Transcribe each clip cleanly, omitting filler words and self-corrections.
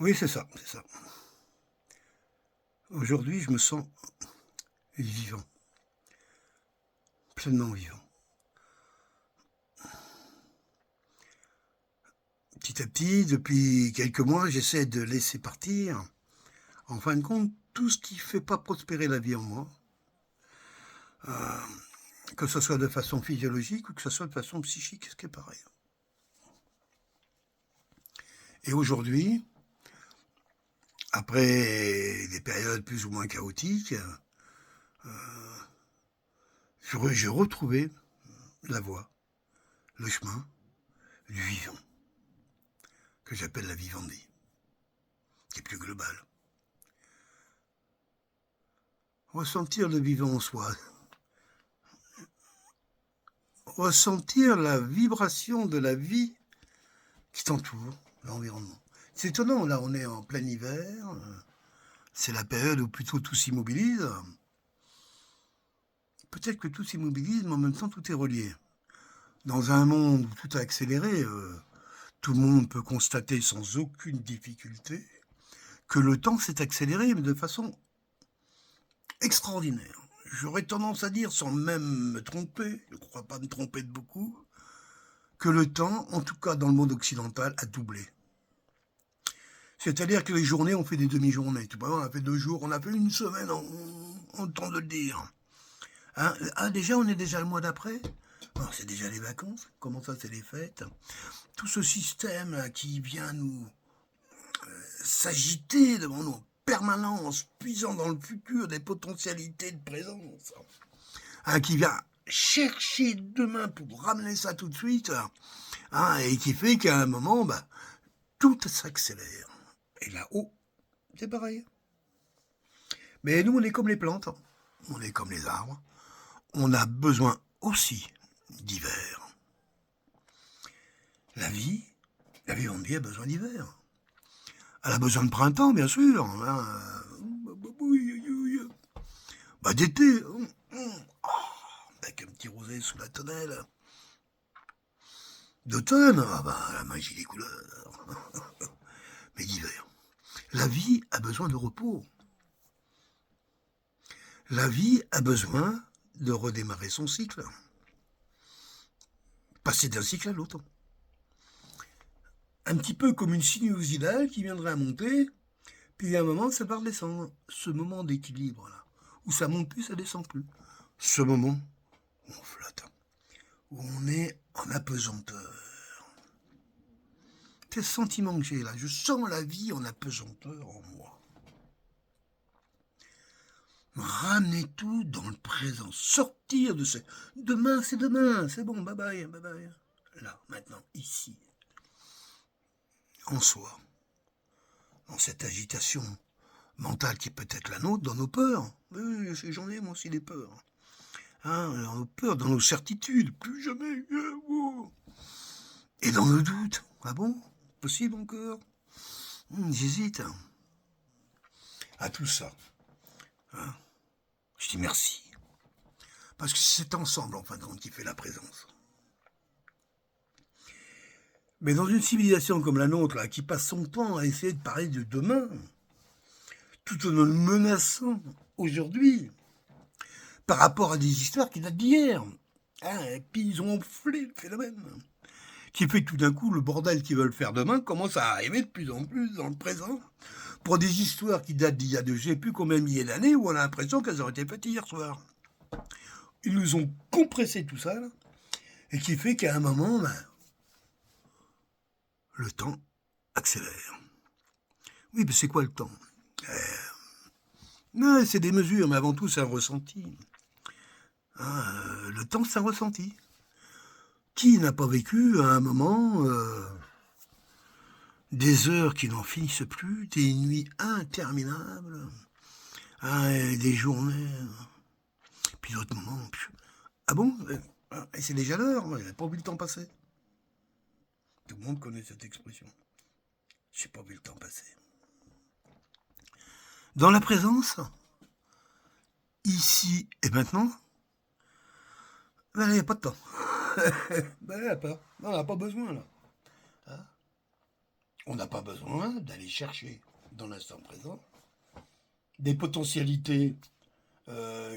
Oui, c'est ça, c'est ça. Aujourd'hui, je me sens vivant, pleinement vivant. Petit à petit, depuis quelques mois, j'essaie de laisser partir, en fin de compte, tout ce qui ne fait pas prospérer la vie en moi, euh, que ce soit de façon physiologique ou que ce soit de façon psychique, ce qui est pareil. Et aujourd'hui, après des périodes plus ou moins chaotiques, j'ai retrouvé la voie, le chemin du vivant, que j'appelle la vivandie, qui est plus globale. Ressentir le vivant en soi, ressentir la vibration de la vie qui t'entoure, l'environnement. C'est étonnant, là on est en plein hiver, c'est la période où plutôt tout s'immobilise. Peut-être que tout s'immobilise, mais en même temps tout est relié. Dans un monde où tout a accéléré, tout le monde peut constater sans aucune difficulté que le temps s'est accéléré, mais de façon extraordinaire. J'aurais tendance à dire, sans même me tromper, je ne crois pas me tromper de beaucoup, que le temps, en tout cas dans le monde occidental, a doublé. C'est-à-dire que les journées, on fait des demi-journées. Tu vois, on a fait 2 jours, on a fait une semaine, en temps de le dire. Hein, ah, déjà, on est déjà le mois d'après. C'est déjà les vacances. Comment ça, c'est les fêtes? Tout ce système qui vient nous s'agiter devant nous en permanence, puisant dans le futur des potentialités de présence, hein, qui vient chercher demain pour ramener ça tout de suite, hein, et qui fait qu'à un moment, tout s'accélère. Et là-haut, c'est pareil. Mais nous, on est comme les plantes, on est comme les arbres, on a besoin aussi d'hiver. La vie, on dit, a besoin d'hiver. Elle a besoin de printemps, bien sûr. Hein. D'été. Avec un petit rosé sous la tonnelle. D'automne, la magie des couleurs. Mais d'hiver. La vie a besoin de repos. La vie a besoin de redémarrer son cycle. Passer d'un cycle à l'autre. Un petit peu comme une sinuosidale qui viendrait à monter, puis à un moment, ça va redescendre. Ce moment d'équilibre, là, où ça monte plus, ça descend plus. Ce moment où on flotte, où on est en apesanteur. Quel sentiment que j'ai là? Je sens la vie en apesanteur en moi. Ramener tout dans le présent, sortir de ce demain, c'est bon, bye bye, bye bye. Là, maintenant, ici, en soi, dans cette agitation mentale qui peut être la nôtre, dans nos peurs. Oui, j'en ai moi aussi des peurs. Hein, dans nos peurs, dans nos certitudes, plus jamais. Et dans nos doutes. Ah bon? Possible encore? J'hésite. À tout ça. Hein, je dis merci. Parce que c'est cet ensemble, en fin de compte, qui fait la présence. Mais dans une civilisation comme la nôtre, là, qui passe son temps à essayer de parler de demain, tout en nous menaçant aujourd'hui, par rapport à des histoires qui datent d'hier. Hein, et puis ils ont enflé le phénomène. Qui fait que tout d'un coup, le bordel qu'ils veulent faire demain commence à arriver de plus en plus dans le présent. Pour des histoires qui datent d'il y a de je ne sais plus combien de milliers d'années, où on a l'impression qu'elles auraient été faites hier soir. Ils nous ont compressé tout ça, là, et qui fait qu'à un moment, le temps accélère. Oui, mais c'est quoi le temps? C'est des mesures, mais avant tout, c'est un ressenti. Le temps, c'est un ressenti. Qui n'a pas vécu à un moment des heures qui n'en finissent plus, des nuits interminables, des journées, puis d'autres moments. Ah bon? Et c'est déjà l'heure, moi, j'avais pas vu le temps passer. Tout le monde connaît cette expression. J'ai pas vu le temps passer. Dans la présence, ici et maintenant, il n'y a pas de temps. Il n'y a pas. On n'a pas besoin, là. Hein? On n'a pas besoin d'aller chercher dans l'instant présent des potentialités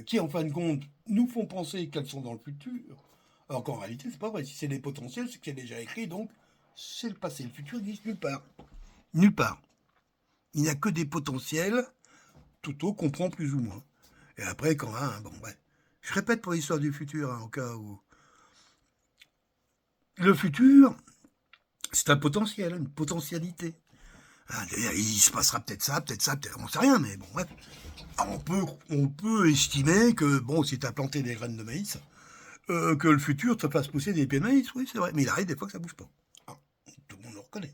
qui, en fin de compte, nous font penser qu'elles sont dans le futur. Alors qu'en réalité, c'est pas vrai. Si c'est des potentiels, c'est qu'il y a déjà écrit, donc c'est le passé. Le futur n'existe nulle part. Nulle part. Il n'y a que des potentiels, Toto comprend plus ou moins. Et après, quand bon, ouais. Je répète pour l'histoire du futur, au cas où. Le futur, c'est un potentiel, une potentialité. Il se passera peut-être ça, peut-être, on sait rien, mais bon, bref. On peut estimer que, bon, si tu as planté des graines de maïs, que le futur te fasse pousser des pieds de maïs, oui, c'est vrai. Mais il arrive des fois que ça bouge pas. Ah, tout le monde le reconnaît.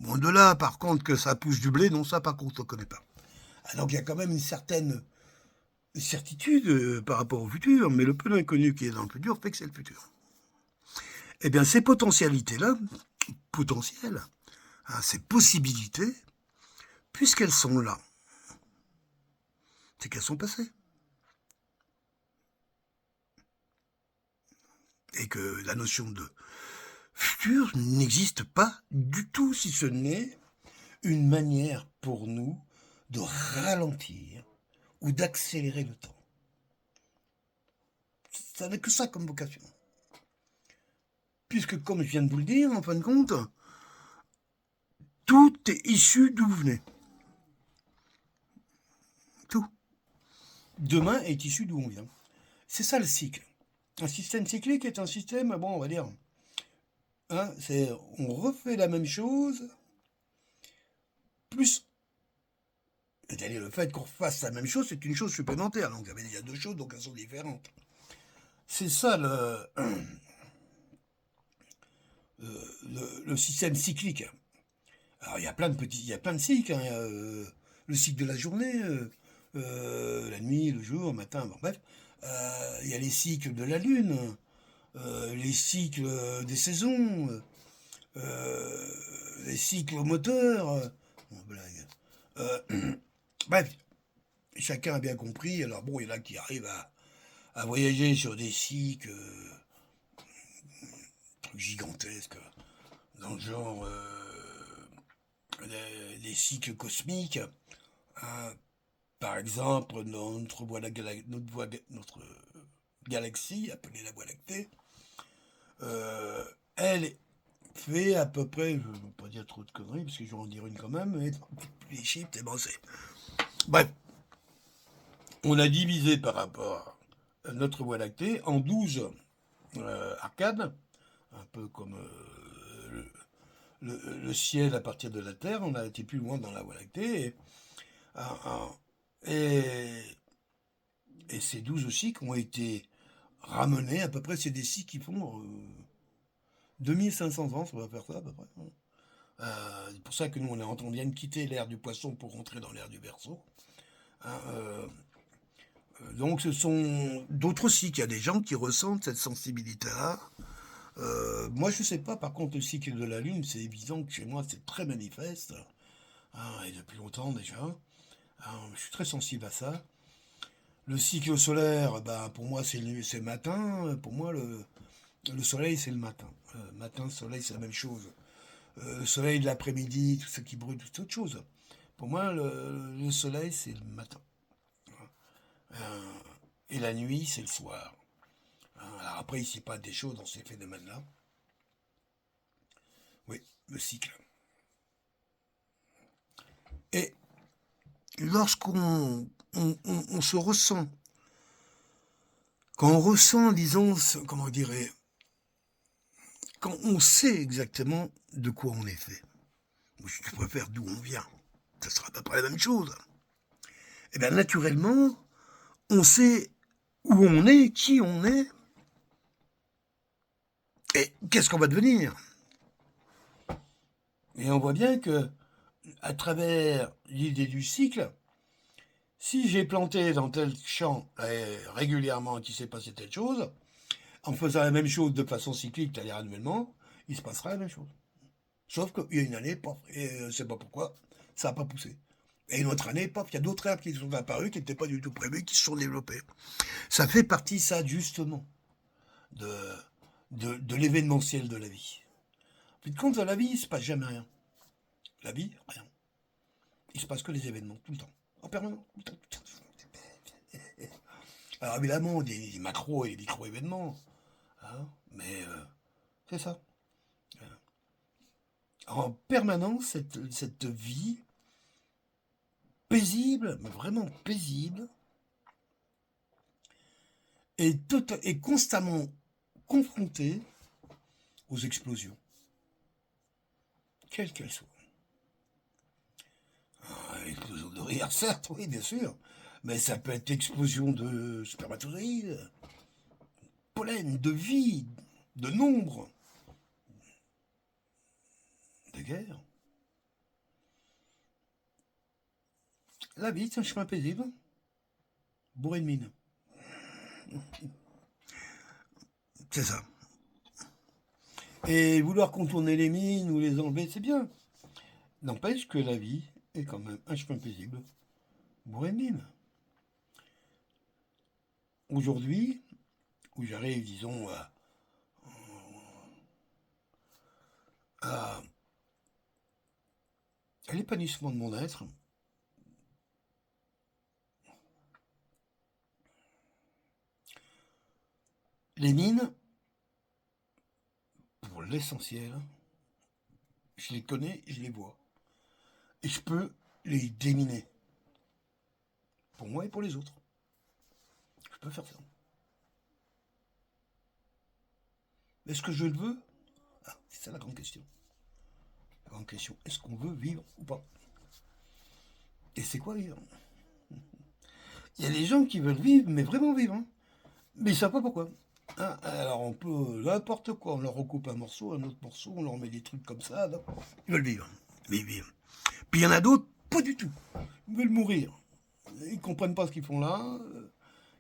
Bon, de là, par contre, que ça pousse du blé, non, ça, par contre, on ne connaît pas. Donc, il y a quand même une certaine certitude par rapport au futur, mais le peu d'inconnu qui est dans le futur fait que c'est le futur. Eh bien, ces potentialités-là, potentielles, ces possibilités, puisqu'elles sont là, c'est qu'elles sont passées. Et que la notion de futur n'existe pas du tout, si ce n'est une manière pour nous de ralentir ou d'accélérer le temps. Ça n'a que ça comme vocation. Puisque, comme je viens de vous le dire, en fin de compte, tout est issu d'où vous venez. Tout. Demain est issu d'où on vient. C'est ça le cycle. Un système cyclique est un système, bon, on va dire, on refait la même chose, plus, c'est-à-dire le fait qu'on refasse la même chose, c'est une chose supplémentaire. Donc, il y avait déjà deux choses, donc elles sont différentes. C'est ça le système cyclique. Alors, il y a plein de cycles. Le cycle de la journée, la nuit, le jour, le matin, bon, bref. Il y a les cycles de la lune, les cycles des saisons, les cycles moteurs. Bon, blague. Bref, chacun a bien compris. Alors bon, il y en a qui arrivent à voyager sur des cycles gigantesques, dans le genre des cycles cosmiques. Par exemple, notre galaxie, appelée la Voie lactée, elle fait à peu près, je ne veux pas dire trop de conneries, parce que je vais en dire une quand même, mais les chiffres, c'est bon, c'est... Bref, on a divisé par rapport à notre Voie lactée en 12 arcades, un peu comme le ciel à partir de la Terre. On a été plus loin dans la Voie lactée. Et ces 12 cycles ont été ramenés à peu près, c'est des cycles qui font 2500 ans, ça va faire ça à peu près. C'est pour ça que nous, on vient de quitter l'ère du poisson pour rentrer dans l'ère du Verseau. Donc ce sont d'autres cycles. Il y a des gens qui ressentent cette sensibilité-là. Moi, je ne sais pas. Par contre, le cycle de la Lune, c'est évident que chez moi, c'est très manifeste. Et depuis longtemps déjà. Je suis très sensible à ça. Le cycle solaire, pour moi, c'est le matin. Pour moi, le soleil, c'est le matin. Matin, soleil, c'est la même chose. Le soleil de l'après-midi, tout ce qui brûle, toute autre chose. Pour moi, le soleil, c'est le matin. Et la nuit, c'est le soir. Alors après, il ne s'y passe des choses dans ces phénomènes-là. Oui, le cycle. Et lorsqu'on se ressent, quand on ressent, disons, comment dirais, quand on sait exactement de quoi on est fait, ou si tu préfères d'où on vient, ça sera à peu près la même chose. Et bien naturellement, on sait où on est, qui on est, et qu'est-ce qu'on va devenir. Et on voit bien que, à travers l'idée du cycle, si j'ai planté dans tel champ régulièrement qu'il s'est passé telle chose, en faisant la même chose de façon cyclique, c'est-à-dire annuellement, il se passera la même chose. Sauf qu'il y a une année, pof, et je ne sais pas pourquoi, ça n'a pas poussé. Et une autre année, pof, il y a d'autres herbes qui sont apparues, qui n'étaient pas du tout prévues, qui se sont développées. Ça fait partie, ça, justement, de l'événementiel de la vie. Puis compte, dans la vie, il se passe jamais rien. La vie, rien. Il se passe que des événements, tout le temps. En permanence, tout le temps. Tout le temps. Alors évidemment, des macro et des micro-événements. Hein, mais c'est ça. En permanence, cette vie paisible, mais vraiment paisible, est constamment confrontée aux explosions, quelles qu'elles soient. Explosion de rire, certes, oui, bien sûr, mais ça peut être explosion de spermatozoïdes, pollen, de vie, de nombre, de guerre. La vie, c'est un chemin paisible, bourré de mine. C'est ça. Et vouloir contourner les mines ou les enlever, c'est bien. N'empêche que la vie est quand même un chemin paisible, bourré de mine. Aujourd'hui, où j'arrive, disons, à l'épanouissement de mon être, les mines, pour l'essentiel, je les connais, je les vois. Et je peux les déminer. Pour moi et pour les autres. Je peux faire ça. Est-ce que je le veux? Ah, c'est ça la grande question. La grande question, est-ce qu'on veut vivre ou pas? Et c'est quoi vivre? Il y a des gens qui veulent vivre, mais vraiment vivre. Hein. Mais ils savent pas pourquoi. Hein, alors on peut n'importe quoi, on leur recoupe un morceau, un autre morceau, on leur met des trucs comme ça. Là. Ils veulent vivre. Mais ils vivent. Puis il y en a d'autres, pas du tout. Ils veulent mourir. Ils comprennent pas ce qu'ils font là.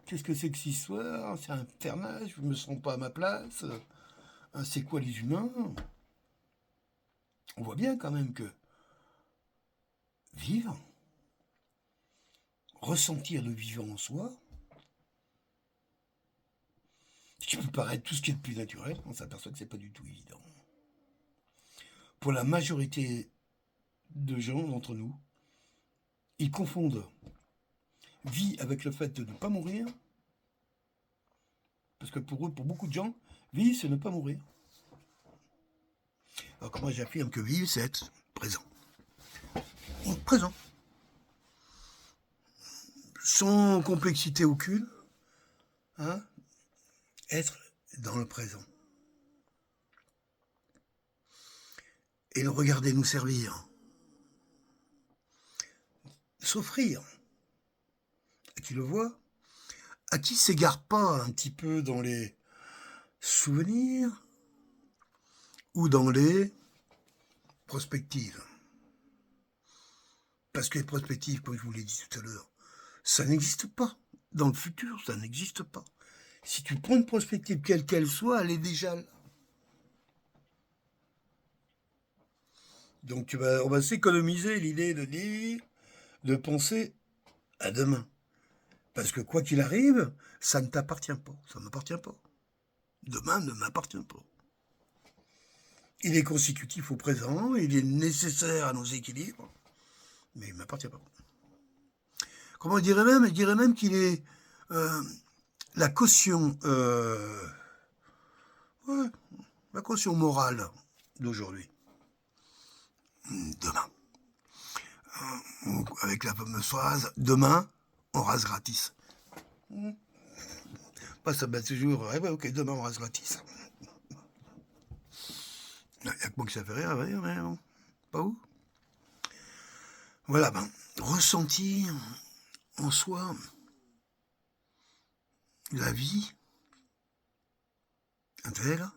Qu'est-ce que c'est que cette histoire? C'est infernal, je me sens pas à ma place. C'est quoi les humains? On voit bien quand même que vivre, ressentir le vivant en soi, ce qui peut paraître tout ce qui est le plus naturel, on s'aperçoit que c'est pas du tout évident. Pour la majorité de gens d'entre nous, ils confondent vie avec le fait de ne pas mourir, parce que pour eux, pour beaucoup de gens, vivre, c'est ne pas mourir. Alors que moi, j'affirme que vivre, c'est être présent. Présent. Sans complexité aucune, hein, être dans le présent. Et le regarder nous servir. S'offrir. À qui le voit, à qui s'égare pas un petit peu dans les souvenirs ou dans les prospectives. Parce que les prospectives, comme je vous l'ai dit tout à l'heure, ça n'existe pas. Dans le futur, ça n'existe pas. Si tu prends une prospective quelle qu'elle soit, elle est déjà là. Donc on va s'économiser l'idée de dire, de penser à demain. Parce que quoi qu'il arrive, ça ne t'appartient pas. Ça ne m'appartient pas. Demain ne m'appartient pas. Il est consécutif au présent, il est nécessaire à nos équilibres, mais il ne m'appartient pas. Comment je dirais même? Je dirais même qu'il est la caution, ouais, la caution morale d'aujourd'hui. Demain. Avec la fameuse phrase, demain, on rase gratis. Moi, ça m'a toujours, ouais, ok, demain, on rase gratis. Il n'y a que moi qui ça fait rire, mais non, pas où. Voilà, ressentir en soi la vie, intègre,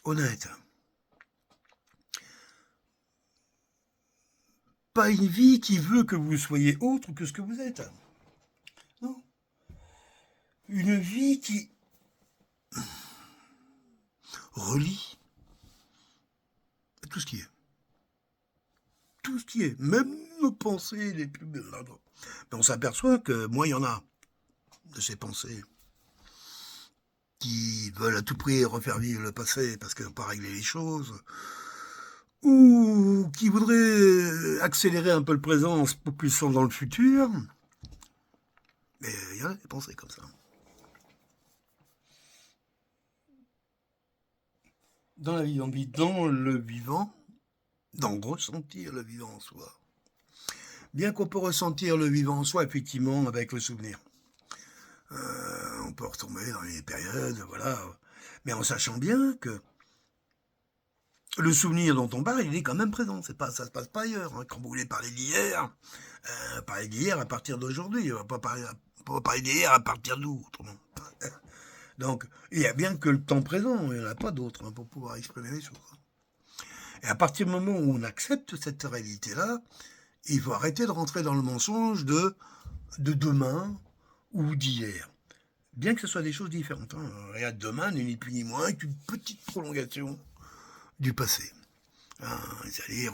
honnête. Pas une vie qui veut que vous soyez autre que ce que vous êtes. Non. Une vie qui relie tout ce qui est. Tout ce qui est. Même nos pensées les plus belles. Mais on s'aperçoit que moins il y en a de ces pensées, qui veulent à tout prix refaire vivre le passé parce qu'ils n'ont pas réglé les choses, ou qui voudraient accélérer un peu le présent en se propulsant dans le futur. Mais il y en a des pensées comme ça. Dans la vie, on vit dans le vivant, dans ressentir le vivant en soi. Bien qu'on peut ressentir le vivant en soi, effectivement, avec le souvenir. On peut retomber dans les périodes, voilà. Mais en sachant bien que le souvenir dont on parle, il est quand même présent. C'est pas, ça se passe pas ailleurs. Hein. Quand vous voulez parler d'hier, parler d'hier à partir d'aujourd'hui. On va pas parler d'hier à partir d'où, autrement. Donc, il y a bien que le temps présent. Il n'y en a pas d'autre hein, pour pouvoir exprimer les choses. Et à partir du moment où on accepte cette réalité-là, il faut arrêter de rentrer dans le mensonge de demain ou d'hier. Bien que ce soit des choses différentes. Hein. Regarde, demain n'est ni plus ni moins qu'une petite prolongation du passé. Hein, c'est-à-dire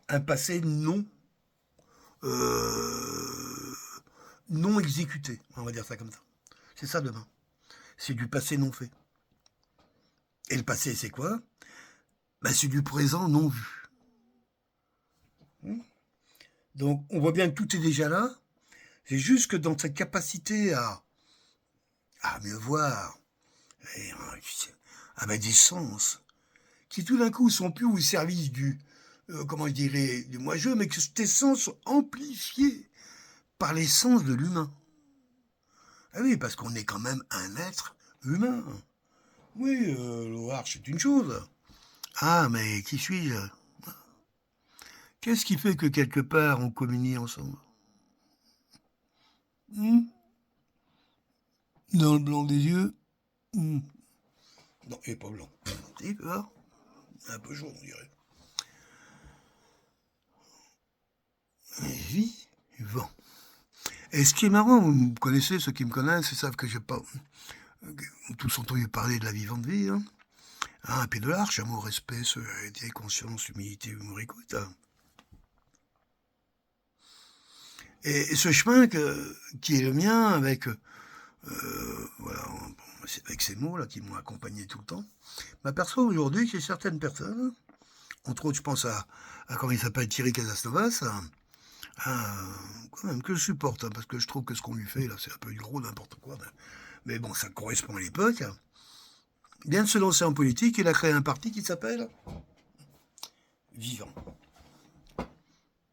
un passé non exécuté, on va dire ça comme ça. C'est ça demain. C'est du passé non fait. Et le passé, c'est quoi? C'est du présent non vu. Donc, on voit bien que tout est déjà là. C'est juste que dans sa capacité à mieux voir, et à mettre des sens, qui tout d'un coup sont plus au service du, comment je dirais, du moi-je, mais que ces sens sont amplifiés par les sens de l'humain. Ah oui, parce qu'on est quand même un être humain. Oui, l'OAR, c'est une chose. Ah, mais qui suis-je? Qu'est-ce qui fait que quelque part on communie ensemble? Dans le blanc des yeux? Non, il n'est pas blanc. Si, tu vois? Un peu jaune, on dirait. Vivant. Et ce qui est marrant, vous me connaissez, ceux qui me connaissent, ils savent que j'ai pas tous entendu parler de la vivante vie, hein. Un pied de l'arche, amour, respect, solidarité, conscience, humilité, humour, écoute. Et ce chemin qui est le mien, avec voilà, c'est avec ces mots là qui m'ont accompagné tout le temps, m'aperçois aujourd'hui que certaines personnes, entre autres, je pense à comment il s'appelle, Thierry Casasnovas, quand même, que je supporte, hein, parce que je trouve que ce qu'on lui fait, là, c'est un peu du gros n'importe quoi. Mais bon, ça correspond à l'époque. Vient de se lancer en politique, il a créé un parti qui s'appelle Vivant.